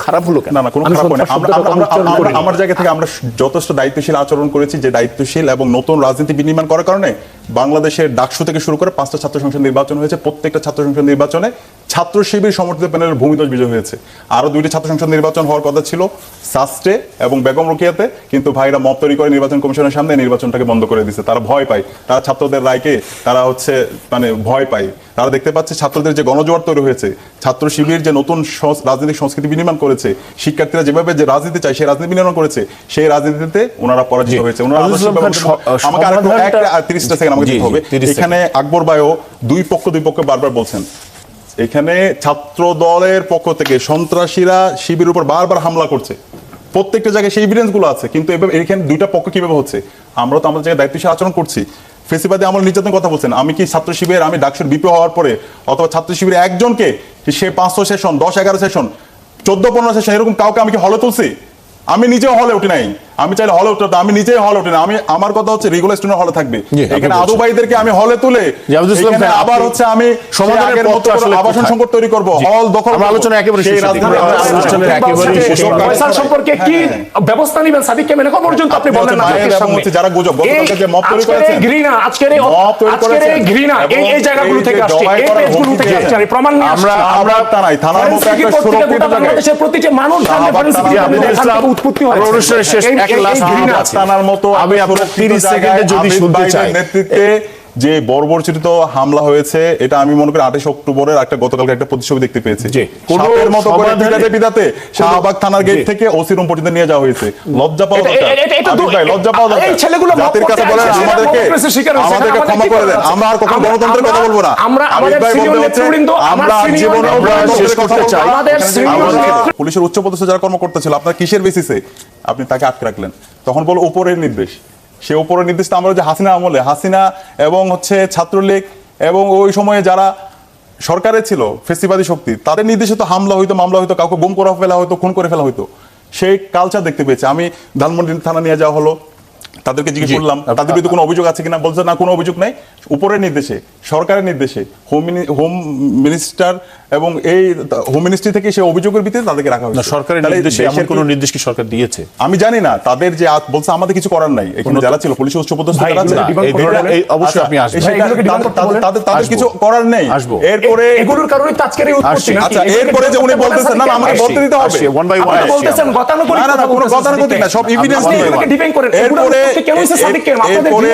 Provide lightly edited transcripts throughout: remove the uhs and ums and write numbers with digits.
খারাপ হলো কেন? না কোনো খারাপ না। আমার জায়গা থেকে আমরা যথেষ্ট দায়িত্বশীল আচরণ করেছি, যে দায়িত্বশীল এবং নতুন রাজনীতি বিনির্মাণ করার কারণে বাংলাদেশের ডাকসু থেকে শুরু করে 5টা ছাত্র সংসদ নির্বাচন হয়েছে। প্রত্যেকটা ছাত্র সংসদ নির্বাচনে ছাত্র শিবির সমর্থিত প্যানেলের ভূমিদস্যু বিজয় হয়েছে। আরো 2টি ছাত্র সংসদ নির্বাচন হওয়ার কথা ছিল, সাস্টে এবং বেগম রোকেয়াতে, কিন্তু ভাইরা মত তৈরি করে নির্বাচন কমিশনের সামনে নির্বাচনটাকে বন্ধ করে দিয়েছে। তারা ভয় পায়, তারা ছাত্রদের রায়কে তারা ভয় পায়। তারা দেখতে পাচ্ছে ছাত্রদের যে গণজোয়ার তৈরি হয়েছে, ছাত্র শিবির যে নতুন রাজনৈতিক সংস্কৃতি বিনির্মাণ করেছে, শিক্ষার্থীরা যেভাবে যে রাজনীতি চায় সেই রাজনীতি বিনির্মাণ করেছে, সেই রাজনীতিতে ওনারা পরাজিত হয়েছে। আমাকে আরেকটু 30টা সেকেন্ড আমাকে দিতে হবে। এখানে আকবর ভাইও দুই পক্ষ বারবার বলছেন, এখানে ছাত্র দলের পক্ষ থেকে সন্ত্রাসীরা শিবির উপর বারবার হামলা করছে, প্রত্যেকটা জায়গায় সেই এভিডেন্স গুলো আছে। কিন্তু এখানে দুইটা পক্ষ কিভাবে হচ্ছে? আমরা তো আমাদের জায়গায় দায়িত্বশীল আচরণ করছি। ফেসিবাদী আমল নির্যাতনের কথা বলছেন, আমি কি ছাত্র শিবির, আমি ডাকসুর বিপি হওয়ার পরে অথবা ছাত্র শিবিরের একজনকে সে 500 সেশন, 10-11 সেশন, 14-15 সেশন এরকম কাউকে আমি কি হলে তুলছি? আমি নিজেও হলে উঠি নাই। আমি চাইলে হলে উঠতে, আমি নিজেই হলে উঠি না। আমার কথা হচ্ছে রেগুলার স্টুডেন্ট হলে থাকবে। এখানে আদু ভাইদেরকে আমি হলে তুলে আবার হচ্ছে আমি সমাজের মতো আবাসন সংকট তৈরি করব, হল দখল। আলোচনা একেবারে সম্পর্কে কি ব্যবস্থা নেবেন সাদিককে মেনে করা পর্যন্ত আপনি বলেন না। যারা গুজব গতকালকে যে মব তৈরি করেছেন, ঘৃণা আজকের ঘৃণা এই জায়গাগুলো থেকে আসছে, এই পেজগুলো থেকে আসছে। প্রমাণ নিয়ে আমরা টানাই থানার মতো একটা সুরক্ষিত জায়গায় বাংলাদেশের প্রতিটি মানুষ উৎপত্তি হয়। অনুষ্ঠানের শেষ থানার মতো আমি আপনার 30 সেকেন্ডে যদি শুনতে চাই, নেতৃত্বে যে বর্বরচিত হামলা হয়েছে, এটা আমি মনে করি 28 অক্টোবরের একটা গতকালকে একটা প্রতিচ্ছবি দেখতে পেয়েছি। সাপের মতো করে বিদাতে শাহবাগ থানার গেট থেকে ওসি রুম পর্যন্ত নিয়ে যাওয়া হয়েছে। লজ্জা পাওয়া দরকার, লজ্জা পাওয়া দরকার। জাতির কাছে বলেন আমাদেরকে ক্ষমা করে দেন, আমরা আর কখনো গণতন্ত্রের কথা বলবো না। আমরা জীবনে শেষ করতে চাই। পুলিশের উচ্চপদস্থ যারা কর্মকর্তা ছিল, আপনার কিসের বেসিসে আপনি তাকে আটকে রাখলেন? তখন বলো উপরের নির্দেশ। সে উপরের নির্দেশটা আমরা যে হাসিনা আমলে, হাসিনা এবং ছাত্রলীগ এবং ওই সময়ে যারা সরকারে ছিল ফেসিবাদী শক্তি, তাদের নির্দেশে তো হামলা হইতো, মামলা হইতো, কাউকে গুম করে ফেলা হইতো, খুন করে ফেলা হইতো। সেই কালচার দেখতে পেয়েছে। আমি ধানমন্ডি থানা নিয়ে যাওয়া হলো, তাদেরকে জিজ্ঞেস করলাম তাদের বিরুদ্ধে কোনো অভিযোগ আছে কিনা, বলছে না কোনো অভিযোগ নাই। উপরের নির্দেশে, সরকারের নির্দেশে, হোম মিনিস্টার এবং এই হোম মিনিস্ট্রি থেকে সেই অভিযোগের ভিত্তিতে তাদেরকে রাখা হয়েছে। সরকারের নির্দেশে এমন কোনো নির্দেশ কি সরকার দিয়েছে? আমি জানি না। তাদের যে বলছে আমাদের কিছু করার নাই, এখানে যারা ছিল পুলিশ উচ্চপদস্থ যারা আছে, অবশ্যই আপনি আসবেন, তাদের কিছু করার নেই। এরপরে এগুলোর কারণে তো আজকের এই উৎপত্তি। আচ্ছা, এরপরে যে উনি বলতেছেন না আমাকে বলতে দিতে হবে, ওয়ান বাই ওয়ান বলতেছেন গতানুগতিক, না কোনো গতানুগতিক না, সব এভিডেন্স নিয়ে ডিপেন্ড করে। এরপরে কেন হইছে সাদিককে এরপরে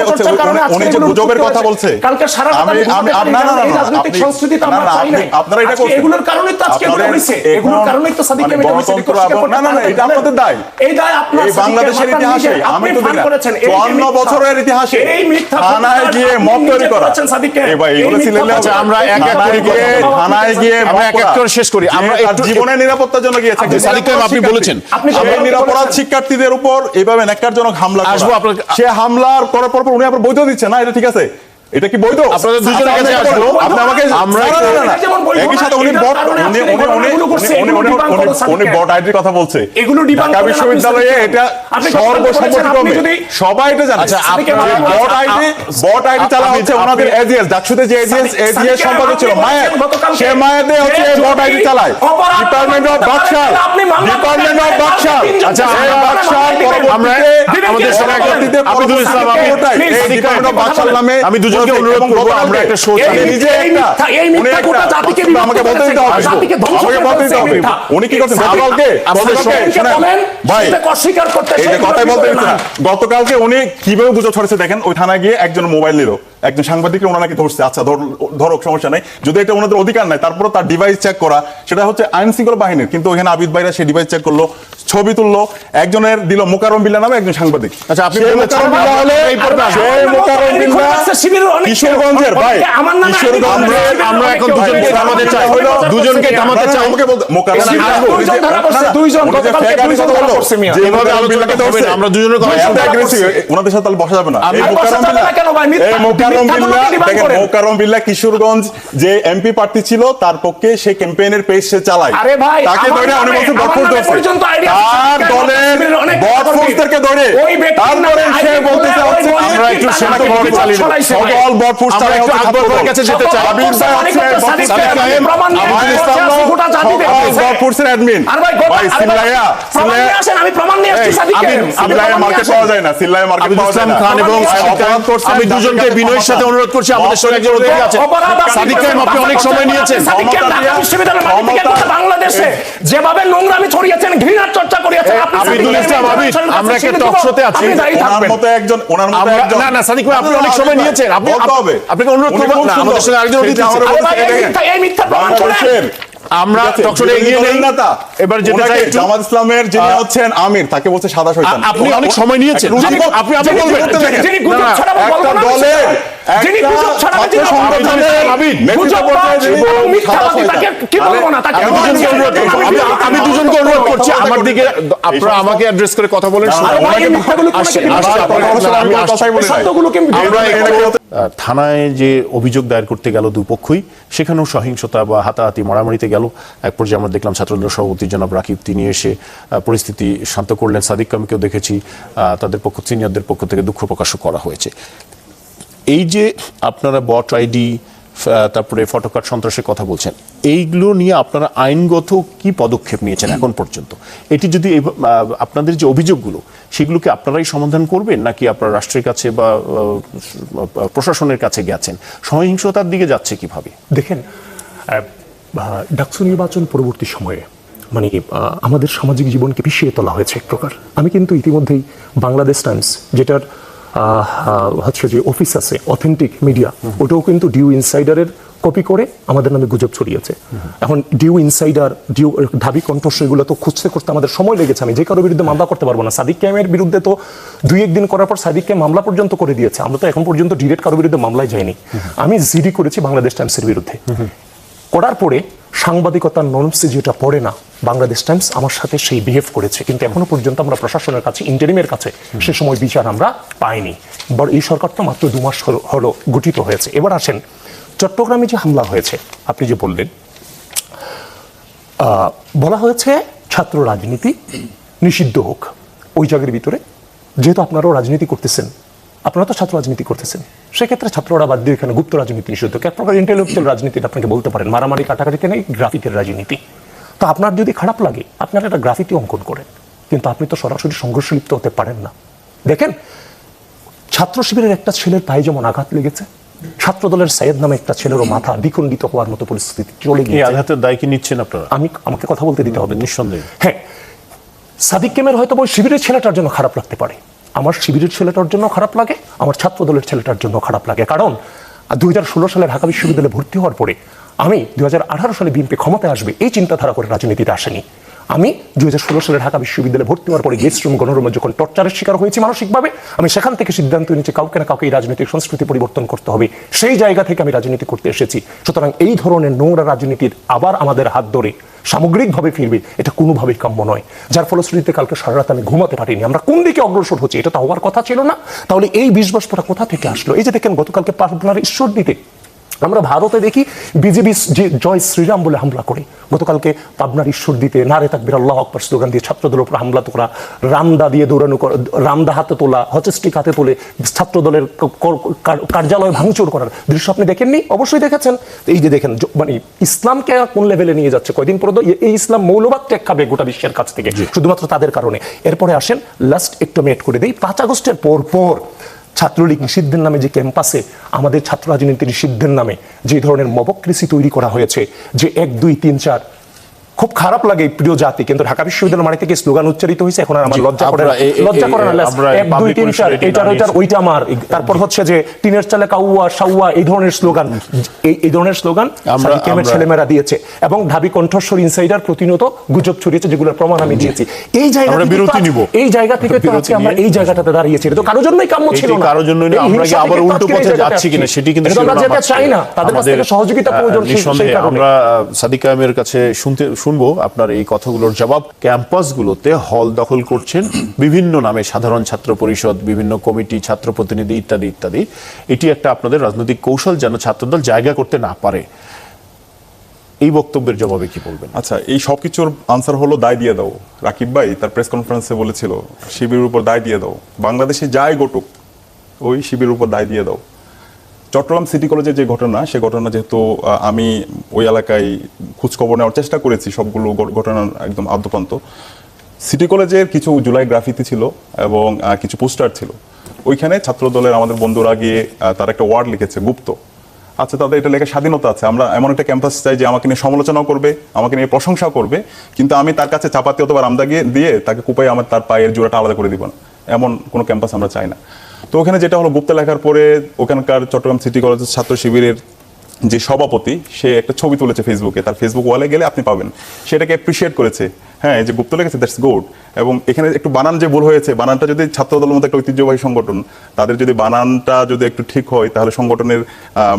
উনি যে গুজবের কথা বলছে, কালকে সারা রাজনৈতিক সংস্কৃতি তো আমরা চাই না। আপনারা এটা করছেন, এগুলোর কারণে তো আজকে এগুলো হইছে, এগুলোর কারণেই তো সাদিককে গণতন্ত্র না এটা আপনাদের দায়। এই দায় আপনার এই বাংলাদেশের ইতিহাসে আমি তো দেখলাম 54 বছরের ইতিহাসে এই মিথ্যা থানায় গিয়ে মব তৈরি করা। এই ভাই এগুলো ছিলেন না। আমরা এক এক করে থানায় গিয়ে আমরা এক এক করে শেষ করি। আমরা একটু জীবনের নিরাপত্তার জন্য গিয়েছে। সাদিক আপনি বলেছেন সেই নিরাপরাধ শিক্ষার্থীদের উপর এইভাবে ন্যাক্কারজনক হামলা করা, সে হামলার করার পর উনি আপনার বৈধ দিচ্ছেন না, এটা ঠিক আছে? এটা কি বৈধ? আপনাদের দুজনের কাছে আসবো। আপনি আমাকে আমরা একই সাথে উনি বট আইডির কথা বলছে। এগুলো ঢাকা বিশ্ববিদ্যালয়ে এটা সর্বসম্মতিক্রমে সবাই এটা জানে। আচ্ছা, বট আইডি চালা হচ্ছে ওনাদের এজিএস, ডাকসুতে যে এজিএস সম্পাদক ছিল মায়ের, সে মায়েতে হচ্ছে বট আইডি চালায়। Department of Baksal, department of Baksal. আচ্ছা, বাকশাল আমরা আমাদের সভাপতিতে আব্দুল ইসলাম এই ডিপার্টমেন্ট অফ বাকশাল নামে আমি দুজনকে অনুরোধ করব, আমরা একটা শো চালাই। নিজে এই মিথ্যা কথা জাতিকে আমাকে বলতে দিতে হবে, জাতিকে ধ্বংস করতে হবে। উনি কি করছেন গতকালকে? ভাই অস্বীকার করতে এই যে কথাই বলতে দিচ্ছেন না। গতকালকে উনি কিভাবে গুজব ছড়াচ্ছে দেখেন। ওই থানায় গিয়ে একজন মোবাইল নিল, একজন সাংবাদিককে ওনারা নাকি ধরছে। আচ্ছা ধরক, সমস্যা নাই, যদি এটা ওনাদের অধিকার নাই, তারপরে তার ডিভাইস চেক করা সেটা হচ্ছে আইন শৃঙ্খলা বাহিনীর। কিন্তু ওখানে আবিদ ভাইরা সেই ডিভাইস চেক করলো, ছবি তুললো, একজনের দিল মোকাররম বিল্লাহ নামে একজন সাংবাদিক। আচ্ছা, আপনি কিশোরগঞ্জের ভাই, কিশোরগঞ্জের আমরা এখন দুজনকে থামাতে চাই, দুজনকে থামাতে চাই। আমাকে বলতে যেভাবে আলোচনাকে ধরছে আমরা দুজনের ওনাদের সাথে বসা যাবে না। মোকাররম বিল্লাহ কিশোরগঞ্জ যে এমপি প্রার্থী ছিল, তার পক্ষে সে ক্যাম্পেইনের পেজ সে চালায়, তাকে ধরে উনি বলছেন তার দলের বট ফোর্সদেরকে ধরে তারপরে সে বলতেছে হচ্ছে আমরা একটু শান্তভাবে চালিয়ে দেব। সকল বট ফোর্স আমরা একটু আকবর ভাইয়ের কাছে যেতে চাই। আবির ভাই হচ্ছে সাদিক কায়েম, আবুল ইসলাম বট ফোর্সের অ্যাডমিন। ভাই সিল্লাইয়া আমি প্রমাণ নিয়ে আসছি সাদিকের সিল্লাইয়া মার্কেট পাওয়া যায় না, সিল্লাইয়া মার্কেট আবিদুল পাওয়া যায় ইসলাম না। খান এবং অপরাধ করছেন, আমি দুজনকে বিনয়ের সাথে অনুরোধ করছি, আমাদের সঙ্গে একজন অতিথি আছেন সাদিক কায়েম, আপনি অনেক সময় নিয়েছেন। বাংলাদেশে যেভাবে নোংরামি ছড়িয়েছেন, ঘৃণার চর্চা করিয়েছেন, আবিদুল ইসলাম আবিদ, আমরা একটা টক শোতে আছি। ওনার মতো একজন না না সাদিক ভাই, আপনি অনেক সময় নিয়েছেন, আপনি বলতে হবে। আপনাকে অনুরোধ করবো না, আমাদের সঙ্গে আরেকজন অতিথি আছেন। এই মিথ্যা প্রমাণ করেন। বাংলাদেশের আমরা টকশোতে এগিয়ে নেই। এবার যেতে চাই একটু জামাত ইসলামের যিনি হচ্ছেন আমির, তাকে বলছে সাদা শয়তান। আপনি অনেক সময় নিয়েছেন, আপনি বলবেন যিনি গুজব ছড়াবেন, একটা দলের যিনি গুজব ছড়াবেন, যিনি আমি দুজনকে অনুরোধ করছি, আমার দিকে আপনারা আমাকে অ্যাড্রেস করে কথা বলেন। থানায় যে অভিযোগ দায়ের করতে গেল দুপক্ষই, সেখানেও সহিংসতা বা হাতাহাতি মারামারিতে গেল। এক পর্যায়ে আমরা দেখলাম ছাত্রদল সভাপতি জনাব রাকিব, তিনি এসে পরিস্থিতি শান্ত করলেন। সাদিক কামকেও দেখেছি, তাদের পক্ষ সিনিয়রদের পক্ষ থেকে দুঃখ প্রকাশও করা হয়েছে। এই যে আপনারা বট আইডি, তারপরে ফটোকার্ড সন্ত্রাসের কথা বলছেন, এইগুলো নিয়ে আপনারা আইনগত কি পদক্ষেপ নিয়েছেন এখন পর্যন্ত? এটি যদি আপনাদের যে অভিযোগগুলো, সেগুলোকে আপনারাই সমাধান করবেন, নাকি আপনারা রাষ্ট্রের কাছে বা প্রশাসনের কাছে গেছেন? সহিংসতার দিকে যাচ্ছে কিভাবে? দেখেন, ডাকসু নির্বাচন পরবর্তী সময়ে মানে আমাদের সামাজিক জীবনকে পিছিয়ে তোলা হয়েছে এক প্রকার। আমি কিন্তু ইতিমধ্যেই বাংলাদেশ টাইমস, যেটার হচ্ছে যে অফিস আছে অথেন্টিক মিডিয়া, ওটাও কিন্তু ডিউ ইনসাইডারের কপি করে আমাদের নামে গুজব ছড়িয়েছে। এখন ডিউ ইনসাইডার, ডিউ ঢাবি কণ্ঠস্বর, এগুলো তো খুঁজতে করতে আমাদের সময় লেগেছে। আমি যে কারোর বিরুদ্ধে মামলা করতে পারবো না। সাদিক কায়েমের বিরুদ্ধে তো 2-1 দিন করার পর সাদিক কায়েম মামলা পর্যন্ত করে দিয়েছে। আমরা তো এখন পর্যন্ত ডিরেক্ট কারোর বিরুদ্ধে মামলায় যাইনি। আমি জিডি করেছি বাংলাদেশ টাইমসের বিরুদ্ধে। করার পরে সাংবাদিকতার নর্মসে যেটা পড়ে না, বাংলাদেশ টাইমস আমার সাথে সেই বিহেভ করেছে। কিন্তু এখনো পর্যন্ত আমরা প্রশাসনের কাছে, ইন্টারিমের কাছে সে সময় বিচার আমরা পাইনি। বড় এই সরকার তো মাত্র 2 মাস হলো গঠিত হয়েছে। এবার আসেন, চট্টগ্রামে যে হামলা হয়েছে, আপনি যে বললেন, বলা হয়েছে ছাত্র রাজনীতি নিষিদ্ধ হোক। ওই জায়গার ভিতরে যেহেতু আপনারাও রাজনীতি করতেছেন, আপনারা তো ছাত্র রাজনীতি করতেছেন, সেক্ষেত্রে ছাত্ররা বাদ দিয়ে এখানে গুপ্ত রাজনীতি নিষিদ্ধ। এক প্রকার ইন্টেলেকচুয়াল রাজনীতি আপনাকে বলতে পারেন, মারামারি কাটাকাটিতে নেই, গ্রাফিকের রাজনীতি। তো আপনার যদি খারাপ লাগে, আপনারা একটা গ্রাফিতি অঙ্কন করেন, কিন্তু আপনি তো সরাসরি সংঘর্ষে লিপ্ত হতে পারেন না। দেখেন, ছাত্র শিবিরের একটা ছেলের পায়ে যেমন আঘাত লেগেছে, ছাত্র দলের সাইয়েদ নামে একটা ছেলেরও মাথা বিখণ্ডিত হওয়ার মতো পরিস্থিতি চলে গিয়েছে। এই আঘাতের দায় কি নিচ্ছেন আপনারা? আমাকে কথা বলতে দিতে হবে। নিঃসন্দেহে। হ্যাঁ, সাদিক কায়েমের হয়তো ওই শিবিরের ছেলেটার জন্য খারাপ লাগতে পারে, আমার শিবিরের ছেলেটার জন্য খারাপ লাগে, আমার ছাত্র দলের ছেলেটার জন্য খারাপ লাগে। কারণ 2016 সালে ঢাকা বিশ্ববিদ্যালয়ে ভর্তি হওয়ার পরে আমি 2018 সালে বিএনপি ক্ষমতায় আসবে এই চিন্তাধারা করে রাজনীতিতে আসেনি। আমি 2016 সালে ঢাকা বিশ্ববিদ্যালয়ে ভর্তি হওয়ার পরে গেস্ট রুম গণরুমে যখন টর্চারের শিকার হয়েছি মানসিকভাবে, আমি সেখান থেকে সিদ্ধান্ত নিয়েছি কাউকে না কাউকে এই রাজনৈতিক সংস্কৃতি পরিবর্তন করতে হবে। সেই জায়গা থেকে আমি রাজনীতি করতে এসেছি। সুতরাং এই ধরনের নোংরা রাজনীতির আবার আমাদের হাত ধরে সামগ্রিকভাবে ফিরবে, এটা কোনোভাবেই কাম্য নয়। যার ফলশ্রুতিতে কালকে সারা রাত আমি ঘুমাতে পারিনি। আমরা কোন দিকে অগ্রসর হচ্ছি, এটা তো হওয়ার কথা ছিল না। তাহলে এই বিষবাষ্পটা কোথা থেকে আসলো? এই যে দেখেন, গতকালকে পাবনার ঈশ্বরদীতে আমরা ভারতে দেখি বিজেপি যে জয় শ্রীরাম বলে হামলা করে, গতকালকে পাবনার ঈশ্বরদীতে নারে তাকবীর আল্লাহু আকবার স্লোগান দিয়ে ছাত্রদলের উপর হামলা করা, রামদা দিয়ে দৌড়ানো, রামদা হাতে তোলা, হচস্টিক হাতে তুলে ছাত্রদলের কার্যালয় ভাঙচুর করার দৃশ্য আপনি দেখেননি? অবশ্যই দেখেছেন। এই যে দেখেন, মানে ইসলামকে কোন লেভেলে নিয়ে যাচ্ছে। কয়দিন পরে এই ইসলাম মৌলবাদ ত্যাগ খাবে গোটা বিশ্বের কাছ থেকে, শুধুমাত্র তাদের কারণে। এরপরে আসেন, লাস্ট একটু মেট করে দেই, 5 আগস্টের পর ছাত্রলীগ নিষিদ্ধের নামে যে ক্যাম্পাসে আমাদের ছাত্র রাজনীতি নিষিদ্ধের নামে যে ধরনের মবক্রেসি তৈরি করা হয়েছে, যে 1, 2, 3, 4, খুব খারাপ লাগে প্রিয় জাতি, কিন্তু ঢাকা বিশ্ববিদ্যালয়ের মাটি থেকে স্লোগান উচ্চারিত হয়েছে। এখন আর আমার লজ্জা করে না, 1, 2, 3, 4 এটার ওইটা আমার, তারপর হচ্ছে যে টিনের চালে কাউয়া সাউয়া, এই ধরনের স্লোগান, এই ধরনের স্লোগান ছেলেমেয়েরা দিয়েছে। এবং ঢাবি কণ্ঠস্বর ইনসাইডার প্রতিনিয়ত গুজব ছড়িয়েছে, যেগুলোর প্রমাণ আমি দিয়েছি। এই জায়গা থেকে তো আজকে আমরা এই জায়গাটাতে দাঁড়িয়েছি। এটা তো কারোর জন্যই কাম্য ছিল না, কারোর জন্য আমরা কি আবার উল্টো পথে যাচ্ছি কিনা সেটি কিন্তু আমরা যেতে চাই না। তাদের কাছ থেকে সহযোগিতা প্রয়োজন। আমরা সাদিক কায়েমের কাছে শুনবো আপনার এই কথাগুলোর জবাব। ক্যাম্পাসগুলোতে হল দখল করছেন বিভিন্ন নামে, সাধারণ ছাত্র পরিষদ, বিভিন্ন কমিটি, ছাত্র প্রতিনিধি ইত্যাদি ইত্যাদি। এটি একটা আপনাদের রাজনৈতিক কৌশল যেন ছাত্রদল জায়গা করতে না পারে। এই বক্তব্যের জবাবে কি বলবেন? আচ্ছা, এই সবকিছুর আনসার হলো দায় দিয়ে দাও। রাকিব ভাই তার প্রেস কনফারেন্সে বলেছিল শিবিরের উপর দায় দিয়ে দাও, বাংলাদেশে যাই ঘটুক ওই শিবিরের উপর দায় দিয়ে দাও। চট্টগ্রাম সিটি কলেজের যে ঘটনা, সে ঘটনা যেহেতু আমি ওই এলাকায় খোঁজখবর নেওয়ার চেষ্টা করেছি, সবগুলো ঘটনা একদম আদ্যপান্ত। সিটি কলেজের কিছু জুলাই গ্রাফিতি ছিল এবং কিছু পোস্টার ছিল, ওইখানে ছাত্র দলের আমাদের বন্ধুরা গিয়ে তার একটা ওয়ার্ড লিখেছে গুপ্ত। আচ্ছা, তাদের এটা লেখার স্বাধীনতা আছে, আমরা এমন একটা ক্যাম্পাস চাই যে আমাকে নিয়ে সমালোচনাও করবে, আমাকে নিয়ে প্রশংসাও করবে, কিন্তু আমি তার কাছে চাপাতি অথবা রামদা দিয়ে তাকে কুপাই আমার তার পায়ের জোড়াটা আলাদা করে দিব না, এমন কোনো ক্যাম্পাস আমরা চাই না। তো ওখানে যেটা হলো, গুপ্ত লেখার পরে ওখানকার চট্টগ্রাম সিটি কলেজের ছাত্র শিবিরের যে সভাপতি, সে একটা ছবি তুলেছে ফেসবুকে, তার ফেসবুক ওয়ালে গেলে আপনি পাবেন, সেটাকে অ্যাপ্রিসিয়েট করেছে। হ্যাঁ, এই যে গুপ্ত লেগেছে, দ্যাটস গুড। এবং এখানে একটু বানান যে ভুল হয়েছে, বানানটা যদি ছাত্রদলের মতো একটা ঐতিহ্যবাহী সংগঠন, তাদের যদি বানানটা যদি একটু ঠিক হয় তাহলে সংগঠনের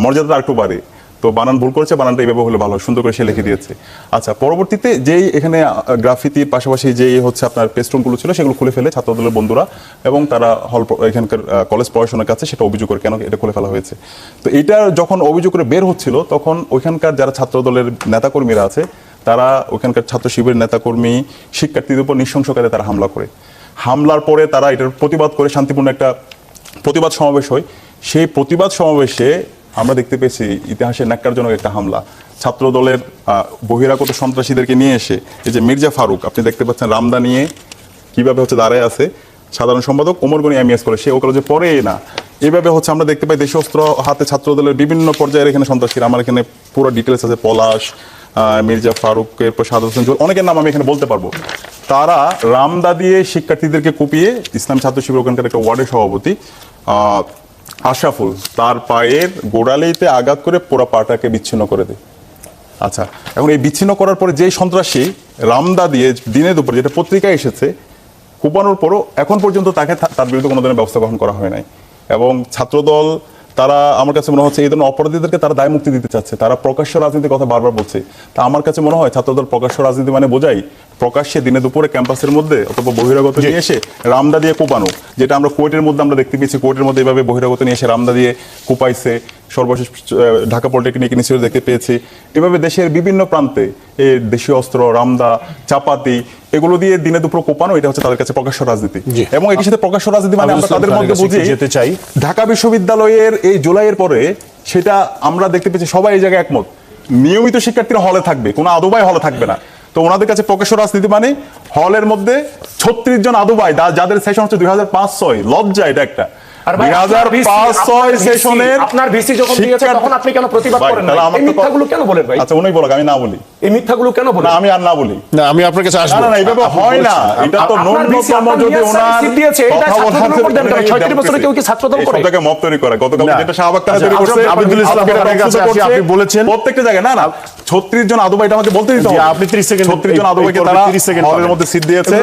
মর্যাদাটা একটু বাড়ে। তো বানান ভুল করেছে, বানানটা এইভাবে হলে ভালো, সুন্দর করে সে লিখে দিয়েছে। আচ্ছা, পরবর্তীতে যেই এখানে গ্রাফিতির পাশাপাশি যেই হচ্ছে আপনার পেস্টুনগুলো ছিল, সেগুলো খুলে ফেলে ছাত্রদলের বন্ধুরা এবং তারা এখানকার কলেজ প্রশাসনের কাছে সেটা অভিযোগ করে কেন এটা খুলে ফেলা হয়েছে। তো এটা যখন অভিযোগ করে বের হচ্ছিল, তখন ওইখানকার যারা ছাত্রদলের নেতাকর্মীরা আছে, তারা ওইখানকার ছাত্র শিবিরের নেতাকর্মী শিক্ষার্থীদের উপর নৃশংসকারে তারা হামলা করে। হামলার পরে তারা এটার প্রতিবাদ করে শান্তিপূর্ণ একটা প্রতিবাদ সমাবেশ হয়। সেই প্রতিবাদ সমাবেশে আমরা দেখতে পেয়েছি ইতিহাসের ন্যাক্কারজনক একটা হামলা। ছাত্র দলের বহিরাগত সন্ত্রাসীদেরকে নিয়ে এসে, এই যে মির্জা ফারুক আপনি দেখতে পাচ্ছেন রামদা নিয়ে কিভাবে হচ্ছে দাঁড়ায় আছে, সাধারণ সম্পাদক ওমর গনি এমএস করে, সে ও কলেজে পড়ে না। এইভাবে হচ্ছে আমরা দেখতে পাই দেশীয় অস্ত্র হাতে ছাত্র দলের বিভিন্ন পর্যায়ের এখানে সন্ত্রাসীরা, আমার এখানে পুরো ডিটেলস আছে, পলাশ, মির্জা ফারুকের পর সাদ হোসেন, অনেকের নাম আমি এখানে বলতে পারবো। তারা রামদা দিয়ে শিক্ষার্থীদেরকে কুপিয়ে, ইসলামী ছাত্র শিবির ওখানকার একটা ওয়ার্ডের সভাপতি আশরাফুল, তার পায়ের গোড়ালিতে আঘাত করে পুরো পাটাকে বিচ্ছিন্ন করে দেয়। আচ্ছা, এখন এই বিচ্ছিন্ন করার পরে যেই সন্ত্রাসী রামদা দিয়ে দিনের দুপুর, যেটা পত্রিকায় এসেছে, কুপানোর পরও এখন পর্যন্ত তাকে তার বিরুদ্ধে কোনো ধরনের ব্যবস্থা গ্রহণ করা হয় নাই। এবং ছাত্রদল তারা, আমার কাছে মনে হচ্ছে এই ধরনের অপরাধীদেরকে তারা দায় মুক্তি দিতে চাচ্ছে, তারা প্রকাশ্য রাজনীতির কথা বারবার বলছে। তা আমার কাছে মনে হয় ছাত্রদল প্রকাশ্য রাজনীতি মানে বোঝাই প্রকাশ্যে দিনে দুপুরে ক্যাম্পাসের মধ্যে অথবা বহিরাগত নিয়ে এসে রামদা দিয়ে কোপানো, যেটা আমরা কোয়েটের মধ্যে আমরা দেখতে পেয়েছি। কোয়েটের মধ্যে এইভাবে বহিরাগত নিয়ে এসে রামদা দিয়ে কোপাইছে, সর্বশেষ ঢাকা পলিটেকনিক ইনস্টিটিউট দেখতে পেয়েছি। এভাবে দেশের বিভিন্ন প্রান্তে এই দেশীয় অস্ত্র, রামদা, চাপাতি, এগুলো দিয়ে দিনে দুপুর কোপানো, এটা হচ্ছে তাদের কাছে প্রকাশ্য রাজনীতি। এবং এটির সাথে প্রকাশ্য রাজনীতি মানে আমরা তাদের মধ্যে বুঝি যেতে চাই। ঢাকা বিশ্ববিদ্যালয়ের এই জুলাইয়ের পরে সেটা আমরা দেখতে পেয়েছি, সবাই এই জায়গায় একমত, নিয়মিত শিক্ষার্থীরা হলে থাকবে, কোনো আদবাই হলে থাকবে না। তো ওনাদের কাছে প্রকাশ্য রাজনীতি মানে হলের মধ্যে 36 জন আদবাই, যাদের সেশন হচ্ছে 2005-06, লজ্জা এটা একটা। 2005-06 সেশনের আপনার ভিসি যখন দিয়েছে তখন আপনি কেন প্রতিবাদ করেন না? এই মিথ্যাগুলো কেন বলেন ভাই? আচ্ছা, উনি বলুক, আমি না বলি। এই মিথ্যাগুলো কেন বলেন? না, আমি আর না বলি। না, আমি আপনার কাছে আসবো। না, এইভাবে হয় না। এটা তো ন্যূনতম যদি ওনার দিয়েছে, এটা ছাত্রদের উপর দেন কেন? 36 বছরে কেউ কি ছাত্রদল করে? সবটাকে মব তৈরি করে। গতকাল যেটা শাহবাগ থানা তৈরি করছে, আব্দুল ইসলাম আপনার কাছে আসি, আপনি বলেছেন প্রত্যেকটা জায়গায় না 36 জন আদবাই, এটা আমাকে বলতে দিতে হবে। আপনি 30 সেকেন্ড, 36 জন আদবাইকে তারা হলের মধ্যে সিট দিয়েছে,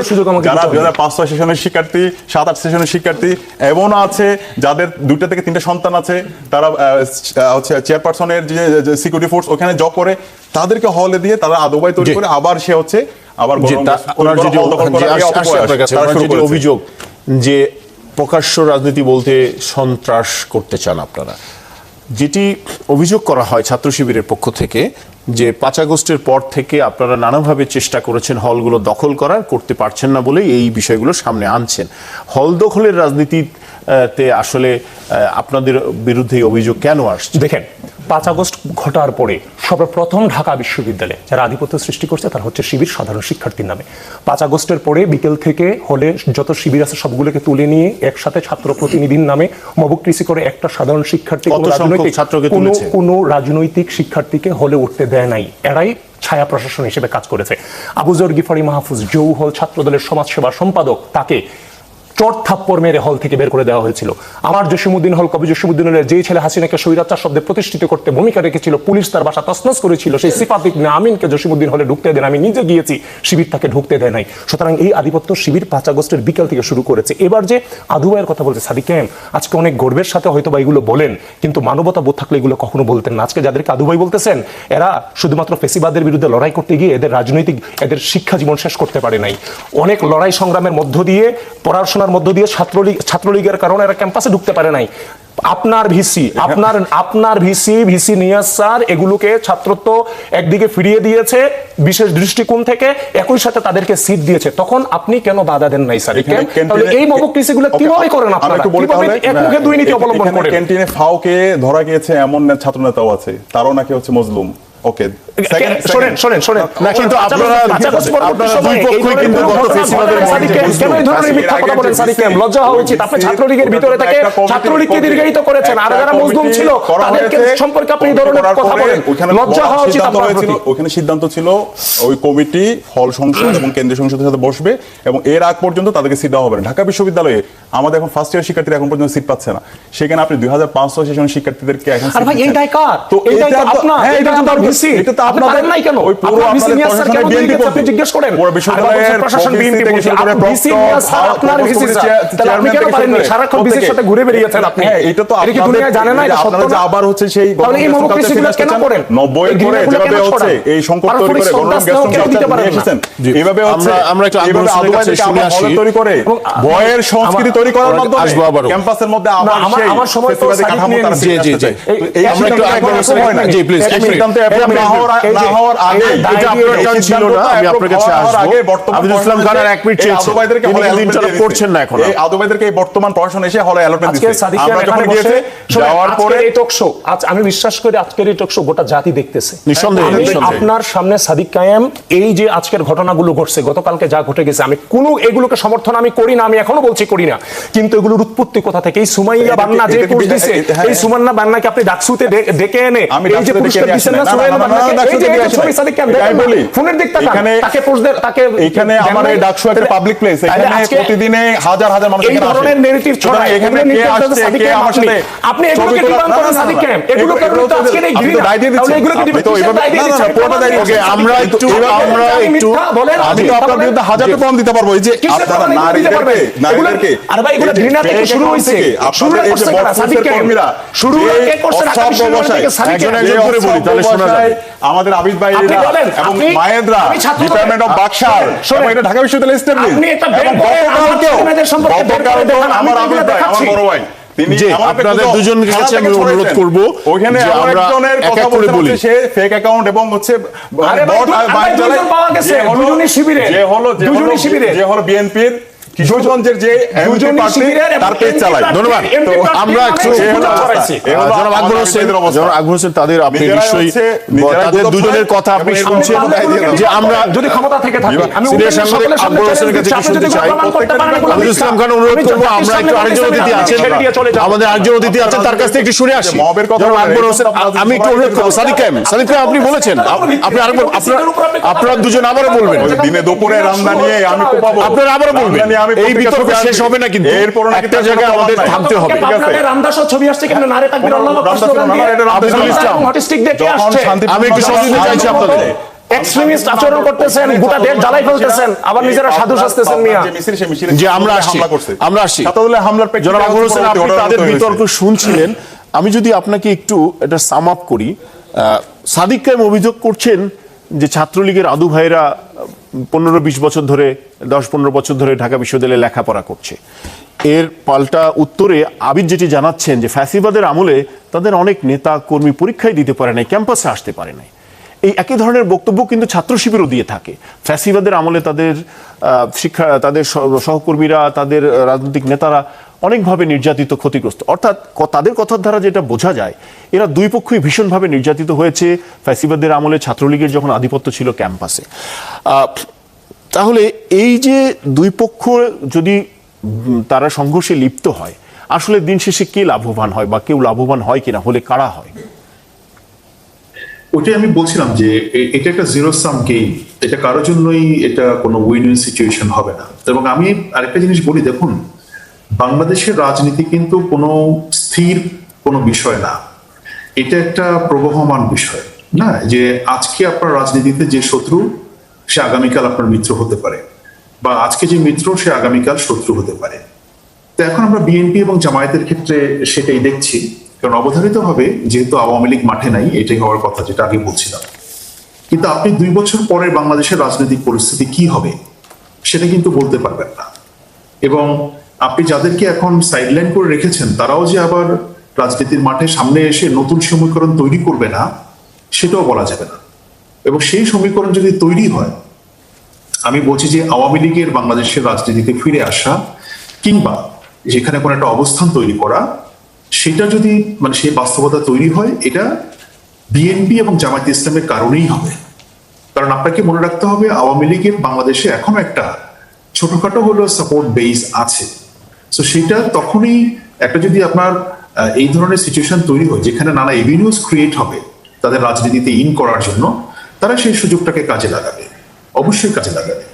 যারা 2005-06 সেশনের শিক্ষার্থী, 7-8 সেশনের শিক্ষার্থী, এমন আছে যাদের 2টা থেকে 3টা সন্তান আছে, তারা হচ্ছে চেয়ারপারসনের যে সিকিউরিটি ফোর্স ওখানে জব করে, তাদেরকে হলে দিয়ে তারা আদবাই তৈরি করে আবার সে হচ্ছে আবার অভিযোগ যে প্রকাশ্য রাজনীতি বলতে সন্ত্রাস করতে চান আপনারা, যেটি অভিযোগ করা হয় ছাত্র শিবিরের পক্ষ থেকে, যে 5 আগস্টের পর থেকে আপনারা নানাভাবে চেষ্টা করেছেন হলগুলো দখল করার, করতে পারছেন না বলে এই বিষয়গুলো সামনে আনছেন। হল দখলের রাজনীতিতে আসলে আপনাদের বিরুদ্ধে অভিযোগ কেন আসছে? দেখেন, 5 আগস্ট ঘটার পরে সর্বপ্রথম ঢাকা বিশ্ববিদ্যালয়ে যারা আধিপত্য সৃষ্টি করছে তারা হচ্ছে শিবির সাধারণ শিক্ষার্থীর নামে। 5 আগস্টের পরে বিকেল থেকে হলে যত শিবির আছে সবগুলোকে তুলে নিয়ে একসাথে ছাত্র প্রতিনিধির নামে মবক্রিসি করে একটা সাধারণ শিক্ষার্থী, কোনো রাজনৈতিক শিক্ষার্থীকে হলে উঠতে দেয় নাই। এরাই ছায়া প্রশাসন হিসেবে কাজ করেছে। আবুজর গিফারি মাহফুজ, জৌহল ছাত্রদলের সমাজসেবা সম্পাদক, তাকে চট থাপ্পড় মেরে হল থেকে বের করে দেওয়া হয়েছিল। আমার জসিমউদ্দিন হল, কবি জসিমউদ্দিন হলের যেই ছেলে হাসিনাকে স্বৈরাচার শব্দে প্রতিষ্ঠিত করতে ভূমিকা রেখেছিল, পুলিশ তার বাসা তছনছ করেছিল, সেই সিফাত ইবনে আমিনকে জসিমউদ্দিন হলে ঢুকতে দেন, আমি নিজে গিয়েছি, শিবির তাকে ঢুকতে দেয় নাই। সুতরাং এই আধিপত্য শিবির 5 আগস্টের বিকেল থেকে শুরু করেছে। এবার যে আদুবাইয়ের কথা বলছে সাদিক ক্যাম, আজকে অনেক গর্বের সাথে হয়তো বা এগুলো বলেন, কিন্তু মানবতা বোধ থাকলে এগুলো কখনো বলতেন না। আজকে যাদেরকে আদুবাই বলতেছেন, এরা শুধুমাত্র ফেসিবাদের বিরুদ্ধে লড়াই করতে গিয়ে এদের রাজনৈতিক, এদের শিক্ষা জীবন শেষ করতে পারে নাই। অনেক লড়াই সংগ্রামের মধ্য দিয়ে, পড়াশোনা ঘটনার মধ্য দিয়ে ছাত্রলীগের কারণে এরা ক্যাম্পাসে ঢুকতে পারে নাই। আপনার ভিসি নিয়াজ স্যার এগুলোকে ছাত্রত্ব একদিকে ফিরিয়ে দিয়েছে বিশেষ দৃষ্টিকোণ থেকে, একই সাথে তাদেরকে সিট দিয়েছে। তখন আপনি কেন বাধা দেন নাই স্যার? তাহলে এই মবক্রিসিগুলো কিভাবে করেন আপনারা? কিভাবে এক মুখে দুই নীতি অবলম্বন করেন? ক্যান্টিনে ফাওকে ধরা গিয়েছে এমন ছাত্র নেতাও আছে, তারও নাকি হচ্ছে মজলুম। ওকে, শোনেন না, কিন্তু আপনারা দুই পক্ষই কিন্তু গত ফেসিবাদের কেন এই ধরনের মিথ্যা কথা বলেন? সাদিক কেম, লজ্জা হওয়া উচিত। আপনি ছাত্রলীগের ভিতরে থেকে ছাত্রলীগকে দীর্ঘায়িত করেছেন, আর যারা মজলুম ছিল তাদেরকে সম্পর্কে আপনি এই ধরনের কথা বলেন, লজ্জা হওয়া উচিত আপনার প্রতি। ওখানে সিদ্ধান্ত ছিল ওই কমিটি হল সংসদ এবং কেন্দ্রীয় সংসদের সাথে বসবে এবং এর আগ পর্যন্ত তাদেরকে সিট দেওয়া হবে না। ঢাকা বিশ্ববিদ্যালয়ে আমাদের এখন ফার্স্ট ইয়ার শিক্ষার্থীরা এখন পর্যন্ত সিট পাচ্ছে না। সেখানে আপনি 2500 সেশন শিক্ষার্থীদেরকে এখন আর ভাই এই দায়কার, এই দায়িত্ব আপনার, এই দায়িত্ব ভিসি, এটা তো আপনাদের নাই কেন? ওই পুরো ভিসি নিয়াজ স্যার কেন দিয়েছে আপনি জিজ্ঞেস করেন। পুরো বিশ্ববিদ্যালয়ের প্রশাসন বিএনপি বলছে, ভিসি নিয়াজ স্যার আপনার ভিসি স্যার, তাহলে আপনি কেন পারেননি? সারাক্ষণ ভিসির সাথে ঘুরে বেরিয়েছেন আপনি। এটা তো এটা কি দুনিয়া জানে না? এটা সত্য না? আবার হচ্ছে সেই তাহলে এই মবক্রিসিগুলো কেন করেন? 90 এর পরে যেভাবে হচ্ছে এই সংকট তৈরি করে গণরম গ্যাস নিয়ে এসেছেন, এইভাবে হচ্ছে আমরা একটু আন্দোলনের কাছে শুনে আসি, তৈরি করে বয়ের সংস্কৃতি তৈরি করার মাধ্যমে ক্যাম্পাসের মধ্যে আবার সেই আমার সময় তো কাঠামো তারা জি আমরা একটু জি প্লিজ এই সিদ্ধান্তে অ্যাপ্রুভ না হওয়ার আগে এটা আপনার টার্ন ছিল না, আমি আপনার কাছে আসবো। আব্দুল ইসলাম খান আর 1 মিনিট চেয়েছেন, তিনি ইন্টারাপ্ট করছেন না এখন। এই আদবাইদেরকে এই বর্তমান প্রশাসন এসে হলে অ্যালটমেন্ট আজকে দিয়েছে। সাদিক আমরা যখন গিয়েছে যাওয়ার পরে এই টক শো, আজ আমি বিশ্বাস করি আজকের এই টক শো গোটা জাতি দেখতেছে। নিঃসন্দেহে আপনার সামনে সাদিক কায়েম এই যে আজকের ঘটনাগুলো ঘটছে, গতকালকে যা ঘটে গেছে, আমি কোনো এগুলোকে সমর্থন আমি করি না, আমি এখনো বলছি করি না, কিন্তু এগুলোর উৎপত্তি কোথা থেকে? এই সুমাইয়া বান্না যে পোস্ট দিছে, এই সুমান্না বান্নাকে আপনি ডাকসুতে ডেকে এনে এই যে পুরস্কার দিছেন না সুমাইয়া বান্নাকে, এই যে ছবি সাদিক কায়েম দেখেন বলি ফোনের দিক তাকে পোস্ট দেন, তাকে এখানে আমার এই ডাকসু একটা পাবলিক প্লেস, এখানে প্রতিদিনে হাজার হাজার মানুষ এই ধরনের নেগেটিভ ছড়ায়, এখানে কে আসছে কে আমার সাথে আপনি এগুলোকে ডিমান্ড করেন সাদিক কায়েম, এগুলো কারণে তো আজকে এই ঘৃণা, তাহলে এগুলোকে ডিমান্ড ওকে আমরা একটু বলেন, আমি তো আপনার বিরুদ্ধে হাজারটা প্রমাণ দিতে পারবো। এই যে আপনারা নারীদেরকে আর ভাই এগুলো ঘৃণা থেকে শুরু হইছে, শুরু করছে কারা? সাদিক কায়েম শুরু কে করছে? ঢাকা বিশ্ববিদ্যালয় থেকে সাদিক কায়েম একজন করে বলি তাহলে শোনা যায়। আমাদের আবিদ ভাই আপনি বলেন, এবং আপনি মায়েদরা ডিপার্টমেন্ট অফ বাকশাল এবং এটা ঢাকা বিশ্ববিদ্যালয় এস্টাবলিশ, আপনি এটা বের এবং করে গতকালকেও সম্পর্কে বের করে দেখান। আমার আবিদ ভাই, আমার বড় ভাই, জি আপনাদের দুজনকে কাছে আমি অনুরোধ করব ওখানে যে আমরা একজনের কথা করে বলি, বলতে সে ফেক অ্যাকাউন্ট এবং হচ্ছে বট পাওয়া গেছে দুজনই শিবিরে, দুজনই শিবিরে, যে হলো বিএনপির কিশোরগঞ্জের যে তার পেজ চালায়। ধন্যবাদ। তো আমরা একটু জনাব আকবর হোসেন তাদের আপনি নিশ্চয়ই তাদের দুজনের কথা আপনি শুনছেন, যে আমরা যদি ক্ষমতা থেকে থাকি আমি সিরিয়াস সাংবাদিক আকবর হোসেনের কাছে কিছু শুনতে চাই। আব্দুল ইসলাম খান অনুরোধ করব, আমরা একটু আরেকজন অতিথি আছেন, আমাদের আরেকজন অতিথি আছেন, তার কাছ থেকে একটু শুনে আসি। জনাব আকবর হোসেন, আমি একটু অনুরোধ করব। সাদিক কায়েম আপনি বলেছেন, আপনি আরেকবার আপনারা দুজন আবারও বলবেন, দিনে দুপুরে রান্না নিয়ে আমি কোপাবো, আপনারা আবারও বলবেন। এই বিতর্ক শেষ হবে না, কিন্তু একটা জায়গায় আমাদের থামতে হবে। আপনাদের রামদাস ছবি আসছে কেন? নারে তাকবীর আল্লাহু আকবার স্লোগান দিয়ে আব্দুল ইসলাম হটিস্টিক দেখে আসছে। আমি একটু সহযোগিতা চাইছি আপনাদের। এক্সট্রিমিস্ট আচরণ করতেছেন, গোটা দেশ জ্বালাই ফেলতেছেন, আবার নিজেরা সাধু সাজতেছেন মিয়া। যে আমরা আসছি ছাত্রদলের হামলার জনাব আকবর হোসেন, আপনি তাদের বিতর্ক শুনছিলেন। আমি যদি আপনাকে একটু এটা সাম আপ করি, সাদিক কায়েম অভিযোগ করছেন যে ছাত্রলীগের আদু ভাইরা 15-20 বছর ধরে 10-15 বছর ধরে ঢাকা বিশ্ববিদ্যালয়ে লেখাপড়া করছে। এর পাল্টা উত্তরে আবিদ যেটি জানাচ্ছেন যে ফ্যাসিবাদের আমলে তাদের অনেক নেতা কর্মী পরীক্ষায় দিতে পারে নাই, ক্যাম্পাসে আসতে পারে নাই। এই একই ধরনের বক্তব্য কিন্তু ছাত্র শিবিরও দিয়ে থাকে। ফ্যাসিবাদের আমলে তাদের তাদের সহকর্মীরা, তাদের রাজনৈতিক নেতারা অনেকভাবে নির্যাতিত, ক্ষতিগ্রস্ত। অর্থাৎ তাদের কথার দ্বারা যেটা বোঝা যায়, এরা দুই পক্ষই ভীষণভাবে নির্যাতিত হয়েছে ফ্যাসিবাদের আমলে, ছাত্রলীগের যখন আধিপত্য ছিল ক্যাম্পাসে। তাহলে এই যে দুই পক্ষ যদি তারা সংঘর্ষে লিপ্ত হয়, আসলে দিন শেষে কে লাভবান হয় বা কেউ লাভবান হয় কিনা, হলে কারা হয়? ওটাই আমি বলছিলাম যে এটা একটা জিরো সাম গেম, এটা কারোর জন্যই এটা কোনো উইন উইন সিচুয়েশন হবে না। এবং আমি আরেকটা জিনিস বলি, দেখুন বাংলাদেশের রাজনীতি কিন্তু কোনো স্থির কোনো বিষয় না, এটা একটা প্রবহমান বিষয় না, যে আজকে আপনার রাজনীতিতে যে শত্রু সে আগামীকাল আপনার মিত্র হতে পারে, বা আজকে যে মিত্র সে আগামীকাল শত্রু হতে পারে। তো এখন আমরা বিএনপি এবং জামায়াতের ক্ষেত্রে সেটাই দেখছি, কারণ অবধারিত হবে যেহেতু আওয়ামী লীগ মাঠে নাই, এটাই হওয়ার কথা যেটা আগে বলছিলাম। কিন্তু আপনি 2 বছর পরে বাংলাদেশের রাজনৈতিক পরিস্থিতি কি হবে সেটা কিন্তু বলতে পারবেন না। এবং আপনি যাদেরকে এখন সাইডলাইন করে রেখেছেন তারাও যে আবার রাজনীতির মাঠে সামনে এসে নতুন সমীকরণ তৈরি করবে না সেটাও বলা যাবে না। এবং সেই সমীকরণ যদি তৈরি হয়, আমি বলছি যে আওয়ামী লীগের বাংলাদেশের রাজনীতিতে ফিরে আসা কিংবা যেখানে কোনো একটা অবস্থান তৈরি করা, সেটা যদি মানে সেই বাস্তবতা তৈরি হয়, এটা বিএনপি এবং জামায়াতে ইসলামের কারণেই হবে। কারণ আপনাকে মনে রাখতে হবে আওয়ামী লীগের বাংলাদেশে এখনো একটা ছোটখাটো হলেও সাপোর্ট বেস আছে। তো সেটা তখনই একটা যদি আপনার এই ধরনের সিচুয়েশন তৈরি হয় যেখানে নানা এভিনিউজ ক্রিয়েট হবে তাদের রাজনীতিতে ইন করার জন্য, তারা সেই সুযোগটাকে কাজে লাগাবে, অবশ্যই কাজে লাগাবে।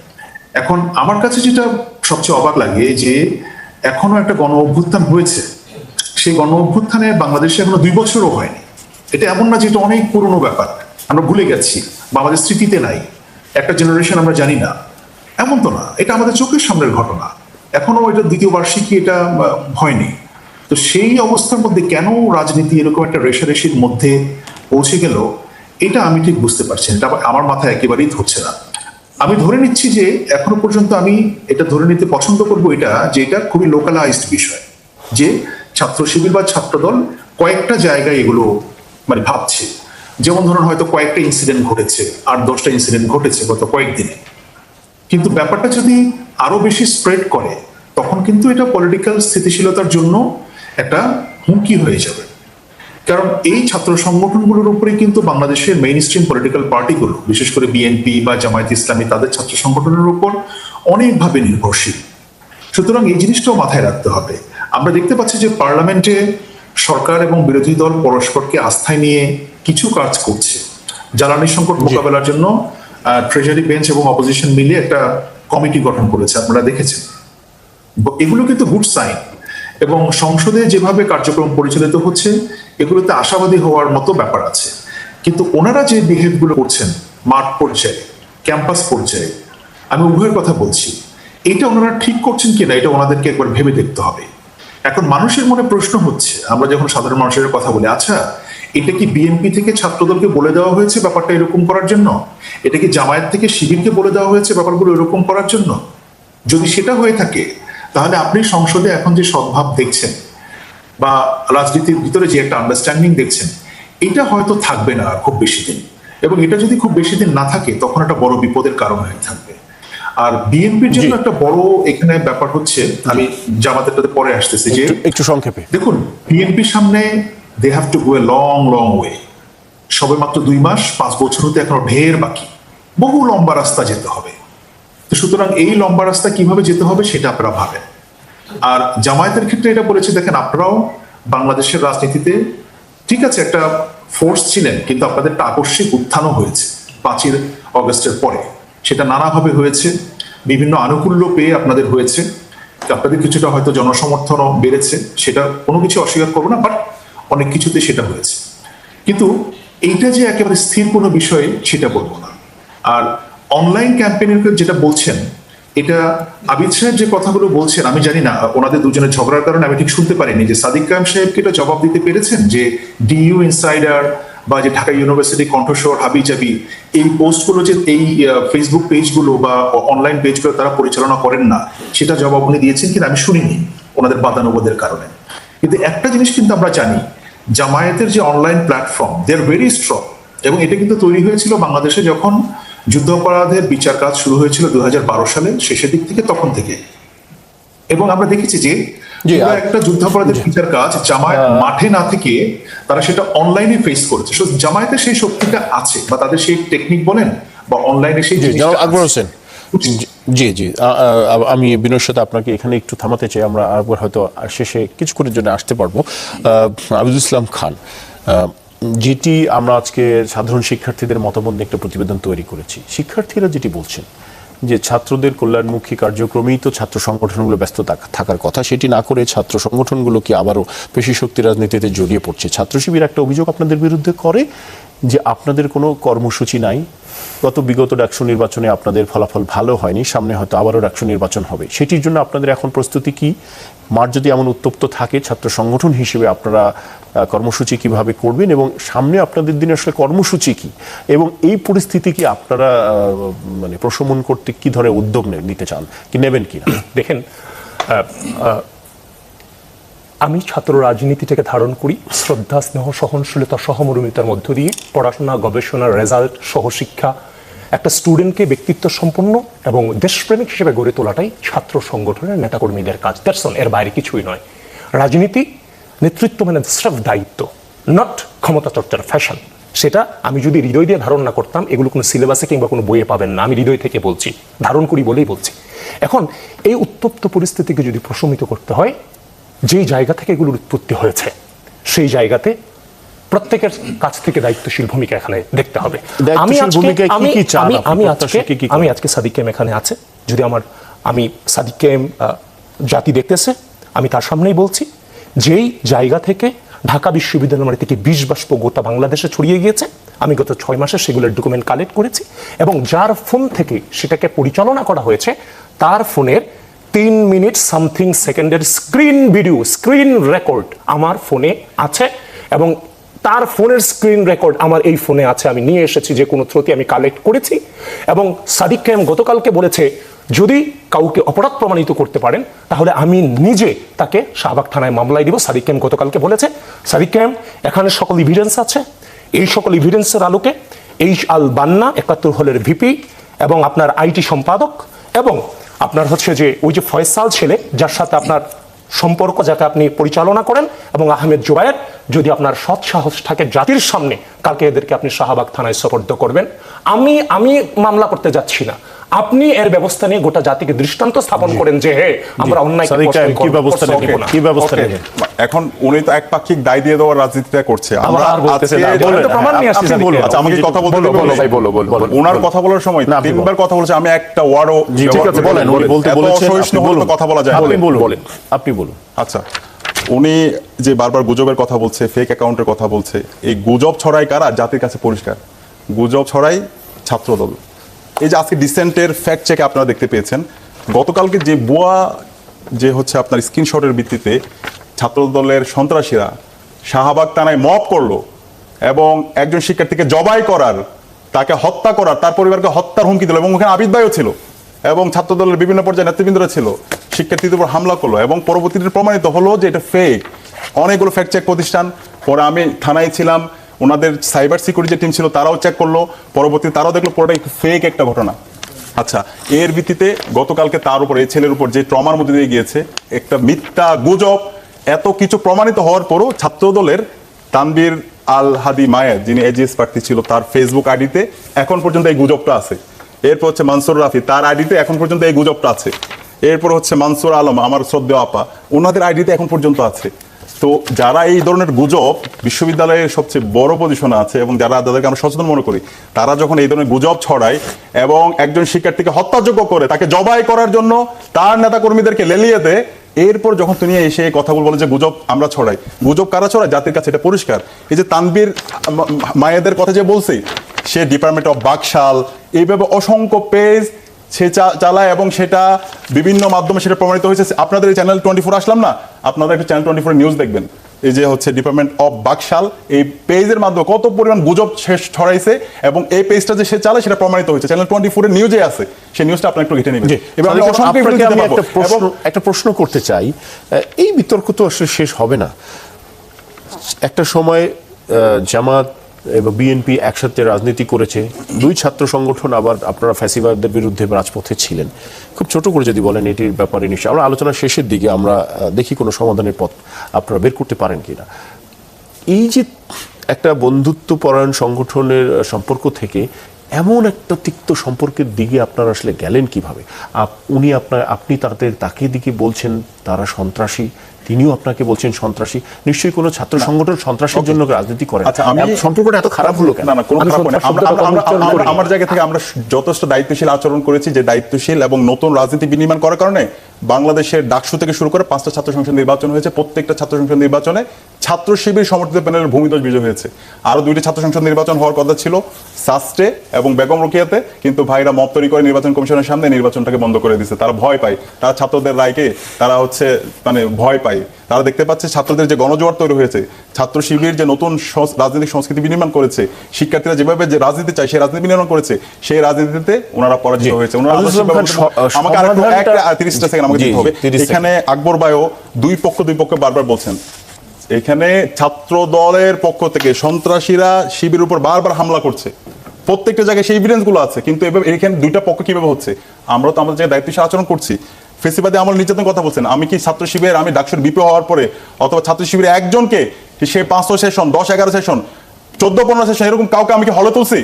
এখন আমার কাছে যেটা সবচেয়ে অবাক লাগে যে এখনো একটা গণ অভ্যুত্থান হয়েছে, সেই গণ অভ্যুত্থানে বাংলাদেশে এখনো 2 বছরও হয়নি। এটা এমন না যে এটা অনেক পুরনো ব্যাপার, আমরা ভুলে গেছি বা আমাদের স্মৃতিতে নাই, একটা জেনারেশন আমরা জানি না, এমন তো না। এটা আমাদের চোখের সামনের ঘটনা, এখনো এটা 2য় বার্ষিকী এটা হয়নি। তো সেই অবস্থার মধ্যে কেন রাজনীতি এরকম একটা রেষারেষির মধ্যে পৌঁছে গেল, এটা আমি ঠিক বুঝতে পারছি না। এটা আমার মাথায় একেবারেই ধরছে না। আমি ধরে নিচ্ছি যে এখনো পর্যন্ত আমি এটা ধরে নিতে পছন্দ করবো এটা, যে এটা খুবই লোকালাইজড বিষয়, যে ছাত্র শিবির বা ছাত্রদল কয়েকটা জায়গায় এগুলো মানে ভাবছে। যেমন ধরুন হয়তো কয়েকটা ইনসিডেন্ট ঘটেছে, 8-10টা ইনসিডেন্ট ঘটেছে গত কয়েকদিনে, কিন্তু ব্যাপারটা যদি আরো বেশি স্প্রেড করে তখন কিন্তু এটা পলিটিক্যাল স্থিতিশীলতার জন্য একটা হুমকি হয়ে যাবে। কারণ এই ছাত্র সংগঠনগুলোর উপরে কিন্তু বাংলাদেশের মেইন স্ট্রিম পলিটিক্যাল পার্টিগুলো, বিশেষ করে বিএনপি বা জামায়াত ইসলামী, তাদের ছাত্র সংগঠনের উপর অনেকভাবে নির্ভরশীল। সুতরাং এই জিনিসটাও মাথায় রাখতে হবে। আমরা দেখতে পাচ্ছি যে পার্লামেন্টে সরকার এবং বিরোধী দল পরস্পরকে আস্থায় নিয়ে কিছু কাজ করছে। জ্বালানি সংকট মোকাবেলার জন্য ট্রেজারি বেঞ্চ এবং অপোজিশন মিলে একটা কমিটি গঠন করেছে, আপনারা দেখেছেন। এগুলো কিন্তু গুড সাইন, এবং সংসদে যেভাবে কার্যক্রম পরিচালিত হচ্ছে এগুলোতে আশাবাদী হওয়ার মতো ব্যাপার আছে। কিন্তু ওনারা যে বিহেভ গুলো করছেন মাঠ পর্যায়ে, ক্যাম্পাস পর্যায়ে, আমি উভয়ের কথা বলছি, এটা ওনারা ঠিক করছেন কিনা এটা ওনাদেরকে একবার ভেবে দেখতে হবে। এখন মানুষের মনে প্রশ্ন হচ্ছে, আমরা যখন সাধারণ মানুষের কথা বলি, আচ্ছা এটা কি বিএনপি থেকে ছাত্রদলকে বলে দেওয়া হয়েছে ব্যাপারটা এরকম করার জন্য? এটা কি জামায়াত থেকে শিবিরকে বলে দেওয়া হয়েছে ব্যাপারগুলো এরকম করার জন্য? যদি সেটা হয়ে থাকে তাহলে আপনি সংসদে এখন যে সদ্ভাব দেখছেন বা রাজনীতির ভিতরে যে একটা আন্ডারস্ট্যান্ডিং দেখছেন, এটা হয়তো থাকবে না খুব বেশি দিন। এবং এটা যদি খুব বেশি দিন না থাকে তখন একটা বড় বিপদের কারণ হয়ে থাকবে। আর বিএনপির জন্য একটা বড় এখানে ব্যাপার হচ্ছে, আমি জামাতেরটাতে পরে আসতেছি, যে একটু সংক্ষেপে দেখুন বিএনপির সামনে they have to go a long long way. সবে মাত্র 2 মাস, 5 বছর হতে এখনো ঢের বাকি, বহু লম্বা রাস্তা যেতে হবে। তো সুতরাং এই লম্বা রাস্তা কিভাবে যেতে হবে সেটা আপনারা ভাবেন। আর জামায়াতের ক্ষেত্রে এটা বলেছে, দেখেন আপনারাও বাংলাদেশের রাজনীতিতে ঠিক আছে একটা ফোর্স ছিলেন, কিন্তু আপনাদের একটা আকস্মিক উত্থানও হয়েছে 5ই অগস্টের পরে। সেটা নানাভাবে হয়েছে, বিভিন্ন আনুকূল্য পেয়ে আপনাদের হয়েছে, আপনাদের কিছুটা হয়তো জনসমর্থনও বেড়েছে, সেটা কোনো কিছু অস্বীকার করবো না, বাট অনেক কিছুতে সেটা হয়েছে। কিন্তু এইটা যে একেবারে স্থির কোনো বিষয় সেটা বলবো না। আর অনলাইন ক্যাম্পেইনের যেটা বলছেন, এটা আবিদ সাহেব যে কথাগুলো বলছেন, আমি জানি না ওনাদের দুজনের ঝগড়ার কারণে আমি ঠিক শুনতে পারিনি যে সাদিক কায়েম সাহেবকে এটা জবাব দিতে পেরেছেন যে ডিইউ ইনসাইডার বা যে ঢাকা ইউনিভার্সিটি কণ্ঠস্বর, হাবিজাবি, এই পোস্টগুলো যে এই ফেসবুক পেজগুলো বা অনলাইন পেজগুলো তারা পরিচালনা করেন না, সেটা জবাব উনি দিয়েছেন কিনা আমি শুনিনি ওনাদের বাদানুবাদের কারণে। কিন্তু একটা জিনিস কিন্তু আমরা জানি, জামায়াতের যে online platform, they are very strong, এবং এটা কিন্তু তৈরি হয়েছিল বাংলাদেশে যখন যুদ্ধাপরাধের বিচার কাজ শুরু হয়েছিল 2012 সালের শেষের দিক থেকে, তখন থেকে। এবং আমরা দেখেছি যে একটা যুদ্ধাপরাধের বিচার কাজ জামায়াত মাঠে না থেকে তারা সেটা অনলাইনে ফেস করেছে। জামায়াতের সেই শক্তিটা আছে, বা তাদের সেই টেকনিক বলেন বা অনলাইনে সেই আকবর হোসেন। জি জি, আমি বিনয়ের সাথে আপনাকে এখানে একটু থামাতে চাই, আমরা আরেকবার হয়তো শেষে কিছুক্ষণের জন্য আসতে পারবো। আবিদুল ইসলাম খান, যেটি আমরা আজকে সাধারণ শিক্ষার্থীদের মতামত নিয়ে একটা প্রতিবেদন তৈরি করেছি, শিক্ষার্থীরা যেটি বলছেন যে ছাত্রদের কল্যাণমুখী কার্যক্রমেই তো ছাত্র সংগঠনগুলো ব্যস্ত থাকার কথা, সেটি না করে ছাত্র সংগঠনগুলো কি আবারও পেশি শক্তি রাজনীতিতে জড়িয়ে পড়ছে। ছাত্র শিবির একটা অভিযোগ আপনাদের বিরুদ্ধে করে যে আপনাদের কোনো কর্মসূচি নাই, বিগত ডাকসু নির্বাচনে আপনাদের ফলাফল ভালো হয়নি, সামনে হয়তো আবারও ডাকসু নির্বাচন হবে, সেটির জন্য আপনাদের এখন প্রস্তুতি কি? মাঠ যদি এমন উত্তপ্ত থাকে, ছাত্র সংগঠন হিসেবে আপনারা কর্মসূচি কিভাবে করবেন এবং সামনে আপনাদের দিনে আসলে কর্মসূচি কি, এবং এই পরিস্থিতি কি আপনারা মানে প্রশমন করতে কি ধরনের উদ্যোগ নিতে চান, কি নেবেন কিনা? দেখেন, আমি ছাত্র রাজনীতিটাকে ধারণ করি শ্রদ্ধা, স্নেহ, সহনশীলতা, সহমর্মিতার মধ্য দিয়ে পড়াশোনা, গবেষণা, রেজাল্ট, সহশিক্ষা, একটা স্টুডেন্টকে ব্যক্তিত্ব সম্পন্ন এবং দেশপ্রেমিক হিসেবে গড়ে তোলাটাই ছাত্র সংগঠনের নেতাকর্মীদের কাজ। দ্যাটস অল, এর বাইরে কিছুই নয়। রাজনীতি নেতৃত্ব মানে স্রেফ দায়িত্ব, নট ক্ষমতা চর্চার ফ্যাশন। সেটা আমি যদি হৃদয় দিয়ে ধারণ না করতাম, এগুলো কোনো সিলেবাসে কিংবা কোনো বইয়ে পাবেন না। আমি হৃদয় থেকে বলছি, ধারণ করি বলেই বলছি। এখন এই উত্তপ্ত পরিস্থিতিকে যদি প্রশমিত করতে হয়, যেই জায়গা থেকে এগুলোর উৎপত্তি হয়েছে সেই জায়গাতে প্রত্যেকের কাছ থেকে দায়িত্বশীল ভূমিকা এখানে দেখতে হবে। আমি আজকে সাদিক কায়েম এখানে আছে, যদি আমি সাদিক কায়েম জাতি দেখতেছে, আমি তার সামনেই বলছি, যেই জায়গা থেকে ঢাকা বিশ্ববিদ্যালয় থেকে বিষ বাষ্প গোটা বাংলাদেশে ছড়িয়ে গিয়েছে, আমি গত 6 মাসে সেগুলোর ডকুমেন্ট কালেক্ট করেছি এবং যার ফোন থেকে সেটাকে পরিচালনা করা হয়েছে তার ফোনের 3 মিনিট সামথিং সেকেন্ডের স্ক্রিন ভিডিও, স্ক্রিন রেকর্ড আমার ফোনে আছে এবং তার ফোনের স্ক্রিন রেকর্ড আমার এই ফোনে আছে। আমি নিয়ে এসেছি, যে কোনো থ্রুতে আমি কালেক্ট করেছি। এবং সাদিক কায়েম গতকালকে বলেছে, যদি কাউকে অপরাধ প্রমাণিত করতে পারেন তাহলে আমি নিজে তাকে শাহবাগ থানায় মামলায় দিব। সাদিক কায়েম গতকালকে বলেছে। সাদিক কায়েম এখানে সকল ইভিডেন্স আছে, এই সকল ইভিডেন্সের আলোকে এইচ আল বান্না 71 হলের ভিপি এবং আপনার আইটি সম্পাদক এবং আপনার হচ্ছে যে ওই যে ফয়সাল ছেলে যার সাথে আপনার সম্পর্ক, যাকে আপনি পরিচালনা করেন, এবং আহমেদ জুবায়ের, যদি আপনার সৎ সাহস থাকে জাতির সামনে কালকে এদেরকে আপনি শাহবাগ থানায় সোপর্দ করবেন। আমি মামলা করতে যাচ্ছি না, আপনি এর ব্যবস্থা নিয়ে গোটা জাতিকে দৃষ্টান্ত স্থাপন করেন যে হে আমরা অন্যায় কি ব্যবস্থা নেবেন। এখন উনি তো একপাক্ষিক দায় দিয়ে দেওয়ার রাজনীতিটা করছে। আমাকে কথা বলতে ওনার কথা বলার সময় 3বার কথা বলেছে, আমি একটা ওয়ার্ডও বলেন, উনি বলতে বলেছেন, কথা বলা যায়, আপনি বলুন। আচ্ছা, উনি যে বারবার গুজবের কথা বলছে, ফেক অ্যাকাউন্টের কথা বলছে, এই গুজব ছড়াই কারা? জাতির কাছে পরিষ্কার, গুজব ছড়াই ছাত্রদল। এই যে আজকে ডিসেন্টের ফ্যাক্ট চেকে আপনারা দেখতে পেয়েছেন, গতকালকে যে বুয়া যে হচ্ছে আপনার স্ক্রিনশটের ভিত্তিতে ছাত্রদলের সন্ত্রাসীরা শাহবাগ থানায় মব করলো এবং একজন শিক্ষার্থীকে জবাই করার, তাকে হত্যা করার, তার পরিবারকে হত্যার হুমকি দিল এবং ওখানে আবিদ ভাইও ছিল এবং ছাত্রদলের বিভিন্ন পর্যায়ে নেতৃবৃন্দরা ছিল, শিক্ষার্থীদের উপর হামলা করলো এবং পরবর্তীতে প্রমাণিত হলো যে এটা ফেক। অনেকগুলো ফ্যাক্ট চেক প্রতিষ্ঠান, পরে আমি থানায় ছিলাম, ওনাদের সাইবার সিকিউরিটি টিম ছিল, তারাও চেক করলো, পরবর্তীতে তারাও দেখলো পুরোটাই ফেক একটা ঘটনা। আচ্ছা, এর ভিত্তিতে গতকালকে তার উপর, এই ছেলের উপর যে ট্রমার মধ্যে দিয়ে গিয়েছে, একটা মিথ্যা গুজব, এত কিছু প্রমাণিত হওয়ার পরও ছাত্রদলের তানবীর আল হাদি মায়ের, যিনি এজিএস প্রার্থী ছিল, তার ফেসবুক আইডিতে এখন পর্যন্ত এই গুজবটা আছে। এরপর হচ্ছে মানসুর রাফি, তার আইডিতে এখন পর্যন্ত এই গুজবটা আছে। এরপর হচ্ছে মানসুর আলম, আমার শ্রদ্ধেয় আপা, ওনাদের আইডিতে এখন পর্যন্ত আছে। তো যারা এই ধরনের গুজব, বিশ্ববিদ্যালয়ের সবচেয়ে বড় পজিশনে আছে এবং যাদেরকে আমরা সচেতন মনে করি, তারা যখন এই ধরনের গুজব ছড়ায় এবং একজন শিক্ষার্থীকে হত্যাযোগ্য করে তাকে জবাই করার জন্য তার নেতাকর্মীদেরকে লেলিয়ে দেয়, এরপর যখন তিনি এসে কথাগুলো বলে যে গুজব আমরা ছড়াই, গুজব কারা ছড়ায়? জাতির কাছে এটা পরিষ্কার। এই যে তানবীর মায়েদের কথা যে বলছি, সে ডিপার্টমেন্ট অফ বাকশাল, এইভাবে অসংখ্য পেজ সে চালায় এবং সেটা বিভিন্ন মাধ্যমে সেটা প্রমাণিত হয়েছে। আপনাদের এই চ্যানেল 24 আসলাম না, আপনাদের একটা চ্যানেল 24 নিউজ দেখবেন, এই যে হচ্ছে ডিপার্টমেন্ট অফ বাকশাল, এই পেজের মাধ্যমে কত পরিমাণ গুজব সে ছড়াইছে এবং এই পেজটা যে সে চালায় সেটা প্রমাণিত হয়েছে। চ্যানেল 24 এর নিউজে আছে, সেই নিউজটা আপনি একটু ঘেটে নেবেন। এবার আমি একটা প্রশ্ন করতে চাই, এই বিতর্ক তো আসলে শেষ হবে না। একটা সময় জামাত এবং বিএনপি একসাথে রাজনীতি করেছে, 2 ছাত্র সংগঠন, আবার আপনারা ফ্যাসিবাদদের বিরুদ্ধে রাজপথে ছিলেন। খুব ছোট করে যদি বলেন এটির ব্যাপারে, নিশ্চয়ই আমরা আলোচনার শেষের দিকে আমরা দেখি কোনো সমাধানের পথ আপনারা বের করতে পারেন কিনা। এই যে একটা বন্ধুত্বপরায়ণ সংগঠনের সম্পর্ক থেকে এমন একটা তিক্ত সম্পর্কের দিকে আপনারা আসলে গেলেন কিভাবে? আপনি তাকে দিকে বলছেন তারা সন্ত্রাসী, তিনিও আপনাকে বলছেন সন্ত্রাসী। নিশ্চয়ই কোনো ছাত্র সংগঠন সন্ত্রাসীর জন্য রাজনীতি করে। আচ্ছা, আমি সম্পর্কটা এত খারাপ হলো কেন? না, কোনো খারাপ না। আমার জায়গা থেকে আমরা যথেষ্ট দায়িত্বশীল আচরণ করেছি, যে দায়িত্বশীল এবং নতুন রাজনীতি বিনির্মাণ করার কারণে বাংলাদেশের ডাকসু থেকে শুরু করে 5টা ছাত্র সংসদ নির্বাচন হয়েছে। প্রত্যেকটা ছাত্র সংসদ নির্বাচনে ছাত্র শিবির সমর্থিত প্যানেলের ভূমিদল বিজয় হয়েছে। আরো 2টি ছাত্র সংসদ নির্বাচন হওয়ার কথা ছিল, সাস্টে এবং বেগম রোকেয়াতে, কিন্তু ভাইরা মত তৈরি করে নির্বাচন কমিশনের সামনে নির্বাচনটাকে বন্ধ করে দিয়েছে। তারা ভয় পায়, তারা ছাত্রদের রায়কে তারা হচ্ছে ভয় পায়। তারা দেখতে পাচ্ছে ছাত্রদের যে গণজোয়ার তৈরি হয়েছে, ছাত্র শিবির যে নতুন রাজনৈতিক সংস্কৃতি বিনির্মাণ করেছে, শিক্ষার্থীরা যেভাবে যে রাজনীতি চায় সেই রাজনীতি বিনির্মাণ করেছে, সেই রাজনীতিতে ওনারা পরাজিত হয়েছে। আমাকে 30 সেকেন্ড আমাকে জি, দিতে হবে। 30 সেকেন্ড। এখানে আকবর ভাইও দুই পক্ষ বারবার বলছেন এখানে ছাত্র দলের পক্ষ থেকে সন্ত্রাসীরা শিবিরের উপর বারবার হামলা করছে, প্রত্যেকটা জায়গায় সেই এভিডেন্স গুলো আছে, কিন্তু এভাবে এখানে দুইটা পক্ষ কিভাবে হচ্ছে? আমরা তো আমাদের জায়গায় দায়িত্বশীল আচরণ করছি। ফেসিবাদে আমল নির্যাতন কথা বলছেন, আমি কি ছাত্র শিবির, আমি ডাকসুর বিপি হওয়ার পরে অথবা ছাত্র শিবিরে একজনকে সে 500 সেশন 10-11 সেশন 14-15 সেশন এরকম কাউকে আমি কি হলে তুলছি?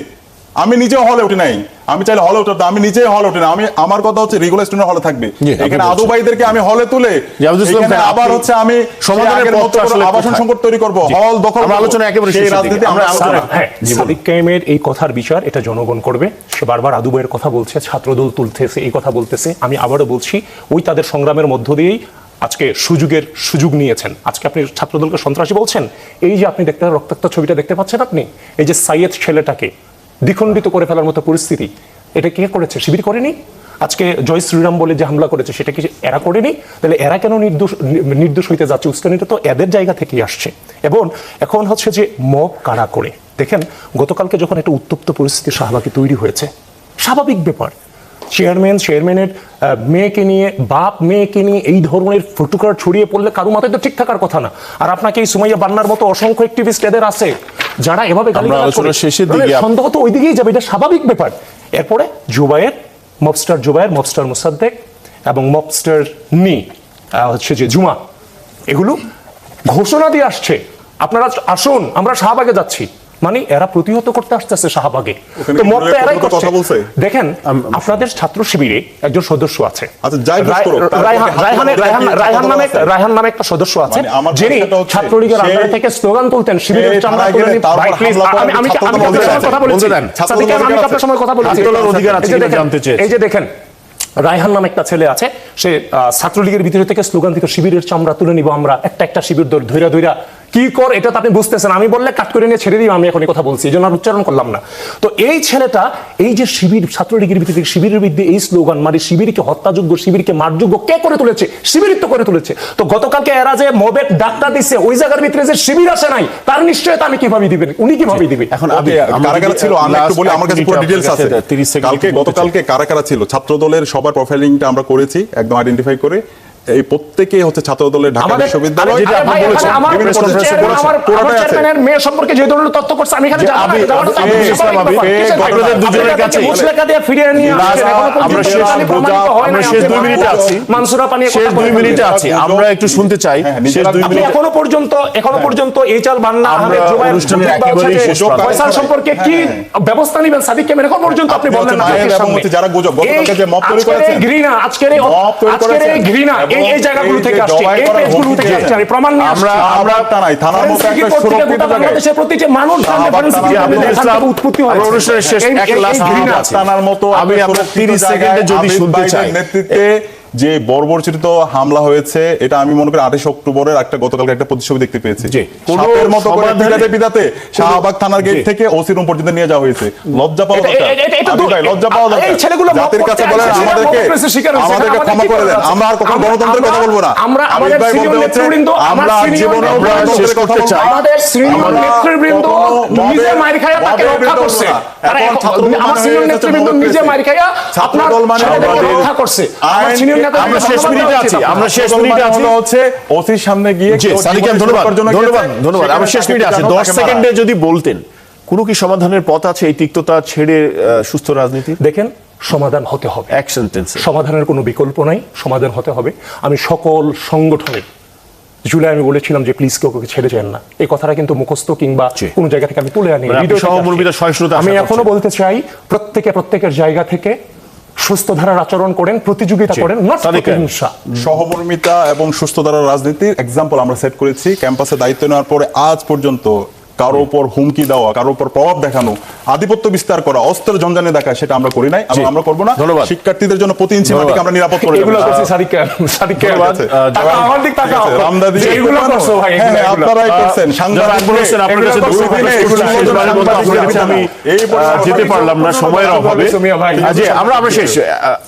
আমি নিজেও হলে উঠি নাই, আমি চাইলে হলে উঠতে, আমি নিজেই হলে উঠি না। আমি আমার কথা হচ্ছে রেগুলার স্টুডেন্ট হলে থাকবে, জি, এখানে আপনি আদু ভাইদেরকে আমি হলে তুলে জি, আব্দুল ইসলাম এখানে ভাই, আবার আপনি হচ্ছে আমি সমাধানের আগের পথটা মতো করে আসলে আবাসন কোথায়? সংকট তৈরি করব, জি। হল দখল আমরা করব। আলোচনা একেবারে সেই শেষের দিকে। রাজনীতি আমরা আলোচনা হ্যাঁ, সাদিক কায়েমের এই কথার বিচার এটা জনগণ করবে। সে বারবার আদু ভাইয়ের কথা বলছে, ছাত্রদল তুলতেছে, এই কথা বলতেছে। আমি আবারও বলছি, ওই তাদের সংগ্রামের মধ্য দিয়েই আজকে সুযোগ নিয়েছেন। আজকে আপনি ছাত্রদলকে সন্ত্রাসী বলছেন। এই যে আপনি দেখতে রক্তাক্ত ছবিটা দেখতে পাচ্ছেন, আপনি এই যে সাইয়েদ ছেলেটাকে দ্বিখণ্ডিত করে ফেলার মতো পরিস্থিতি, এটা কে করেছে? শিবির করেনি? আজকে জয় শ্রীরাম বলে যে হামলা করেছে সেটা কি এরা করেনি? তাহলে এরা কেন নির্দোষ হইতে যাচ্ছে? উস্কানিটা তো এদের জায়গা থেকেই আসছে। এবং এখন হচ্ছে যে মব কারা করে দেখেন, গতকালকে যখন একটা উত্তপ্ত পরিস্থিতি শাহবাগে তৈরি হয়েছে, স্বাভাবিক ব্যাপার, চেয়ারম্যানের মেয়েকে নিয়ে, বাপ মেয়েকে নিয়ে এই ধরনের ফটোকার ছড়িয়ে পড়লে কারো মাথায় তো ঠিক থাকার কথা না। আর আপনাকে এই সুমাইয়া বান্নার মতো অসংখ্য অ্যাক্টিভিস্ট এদের আছে যারা এভাবে আলোচনার শেষের দিকে সন্দেহ তো ওই দিকেই যাবে, এটা স্বাভাবিক ব্যাপার। এরপরে মবস্টার মোসাদ্দেক এবং মবস্টার হচ্ছে যে জুমা, এগুলো ঘোষণা দিয়ে আসছে আপনারা আসুন আমরা শাহবাগে যাচ্ছি, মানে এরা প্রতিহত করতে আসতেছে শাহবাগে। তো মব তো এরাই করছে। দেখেন, আপনাদের ছাত্র শিবিরে একজন সদস্য আছে, আচ্ছা, যাই হোক করুক, রায়হান নামে একটা সদস্য আছে, মানে আমার যিনি কথাটা হচ্ছে, ছাত্রলীগের আন্ডারে থেকে স্লোগান তুলতেন, শিবিরের চামড়া তুলে নিন। ভাই প্লিজ, আমি কথা বলেছি, সাদিক আমি আপনার সময় কথা বলেছি। এই যে দেখেন, রায়হান নামে একটা ছেলে আছে, সে ছাত্রলীগের ভিতরে থেকে স্লোগান দিত, শিবিরের চামড়া তুলে নিব আমরা, একটা শিবির ধৈরা কি কর, এটা তো আপনি বুঝতেছেন, আমি বললে কাট করে নিয়ে ছেড়ে দিই, আমি এখন এই কথা বলছি, এই জন্য আর উচ্চারণ করলাম না। তো এই ছেলেটা এই যে শিবির, ছাত্রলীগের ভিতরে শিবিরের বিরুদ্ধে এই স্লোগান, মানে শিবিরকে হত্যাযোগ্য, শিবিরকে মারযোগ্য কে করে তুলেছে? শিবির তো করে তুলেছে। তো গতকালকে এরা যে মবের ডাকটা দিচ্ছে, ওই জায়গার ভিতরে যে শিবির আসে নাই, তার নিশ্চয়তা আমি কিভাবে দিবেন, উনি কিভাবে দিবে? এখন কারা ছিল আমি একটু বলি, আমার কাছে পুরো ডিটেইলস আছে। গতকালকে কারা ছিল ছাত্র দলের সবার প্রোফাইলিংটা আমরা করেছি, একদম আইডেন্টিফাই করে। এই প্রত্যেকে হচ্ছে ছাত্র দলের ঢাকা বিশ্ববিদ্যালয়, যেটা আপনি বলেছেন, আমার চেয়ারম্যানের মেয়ে সম্পর্কে যে ধরনের তথ্য করছে, আমি এখানে যাব না, আপনাদের দুজনের কাছে মুসলেকা দিয়ে ফিরিয়ে নিয়ে আসছেন। আমরা শেষ 2 মিনিটে আছি, মানসুরা পানি শেষ 2 মিনিটে আছি, আমরা একটু শুনতে চাই শেষ 2 মিনিট। এখনো পর্যন্ত এইচআল বান্না, আহমেদ জুবায়ের, অনুষ্ঠানের একেবারেই শেষ ফয়সাল সম্পর্কে কি ব্যবস্থা নেবেন? সাদিক কায়েম এখন পর্যন্ত আপনি বললেন না, যারা গুজব গতকালকে যে মব তৈরি করেছেন, ঘৃণা, আজকের এই ঘৃণা এই জায়গাগুলো থেকে আসছে, এই পেজগুলো থেকে আসছে, আমি প্রমাণ নিয়ে আমরা টানাই থানার মতো একটা সুরক্ষিত বাংলাদেশের প্রতিটি মানুষ উৎপত্তি হয় অনুষ্ঠানের শেষ এক লাস্ট মিনিট আছে, টানার মতো আমি আপনার 30 সেকেন্ডে যদি শুনতে চাই, নেতৃত্বে যে বর্বরচিত হামলা হয়েছে, এটা আমি মনে করি 28 অক্টোবরের একটা গতকালকে একটা প্রতিচ্ছবি দেখতে পেয়েছি। সাপের মতো করে পিটাতে শাহবাগ থানার গেট থেকে ওসি রুম পর্যন্ত নিয়ে যাওয়া হয়েছে। লজ্জা পাওয়া দরকার, লজ্জা পাওয়া দরকার। জাতির কাছে বলেন আমাদেরকে ক্ষমা করে দেন, আমরা আর কখনো গণতন্ত্রের কথা বলবো না। আমরা জীবনেও গণতন্ত্রের কথা বলতে চাই। আমাদের সিনিয়র নেতৃবৃন্দ নিজে মাইর খায়া তাকে রক্ষা করছে, আমার সিনিয়র নেতৃবৃন্দ নিজে মাইর খায়া আপনার ছেলেদেরকে রক্ষা করছে। আমরা শেষ মিনিটে আছি, হচ্ছে ওসির সামনে গিয়ে ধন্যবাদ। আমরা শেষ মিনিটে আছি, 10 সেকেন্ডে যদি বলতেন কোনো কি সমাধানের পথ আছে এই তিক্ততা ছেড়ে সুস্থ রাজনীতি? দেখেন, সমাধান হতে হবে, এক সেন্টেন্স, সমাধানের কোনো বিকল্প নাই, সমাধান হতে হবে। আমি সকল সংগঠনের জুলাই আমি বলেছিলাম যে প্লিজ কেউ ছেড়ে যান না, এই কথাটা কিন্তু মুখস্থ কিংবা কোন জায়গা থেকে আমি তুলে আনি। আমি এখনো বলতে চাই, প্রত্যেকের জায়গা থেকে সুস্থ ধারার আচরণ করেন, প্রতিযোগিতা করেন, হিংসা। সহমর্মিতা এবং সুস্থ ধারার রাজনীতির এক্সাম্পল আমরা সেট করেছি। ক্যাম্পাসে দায়িত্ব নেওয়ার পরে আজ পর্যন্ত কারো উপর হুমকি দেওয়া, কারো উপর প্রভাব দেখানো, আধিপত্য বিস্তার করা, অস্ত্র জঞ্জানে দেখা, সেটা আমরা করি নাই এবং আমরা করব না। শিক্ষার্থীদের জন্য প্রতি ইঞ্চি মাটিকে আমরা নিরাপদ করে এগুলো করছি। সাদিক আমার দিক তাকাও, রামদাদি এগুলো করছো ভাই, আপনারাই করছেন। সাংবাদিক বলেছেন আপনার কাছে আমি যেতে পারলাম না সময়ের অভাবে। আমরা শেষ।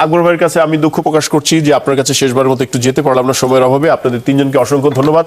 আকবর ভাইয়ের কাছে আমি দুঃখ প্রকাশ করছি যে আপনার কাছে শেষবারের মতো একটু যেতে পারলাম না সময়ের অভাবে। আপনাদের তিনজনকে অসংখ্য ধন্যবাদ।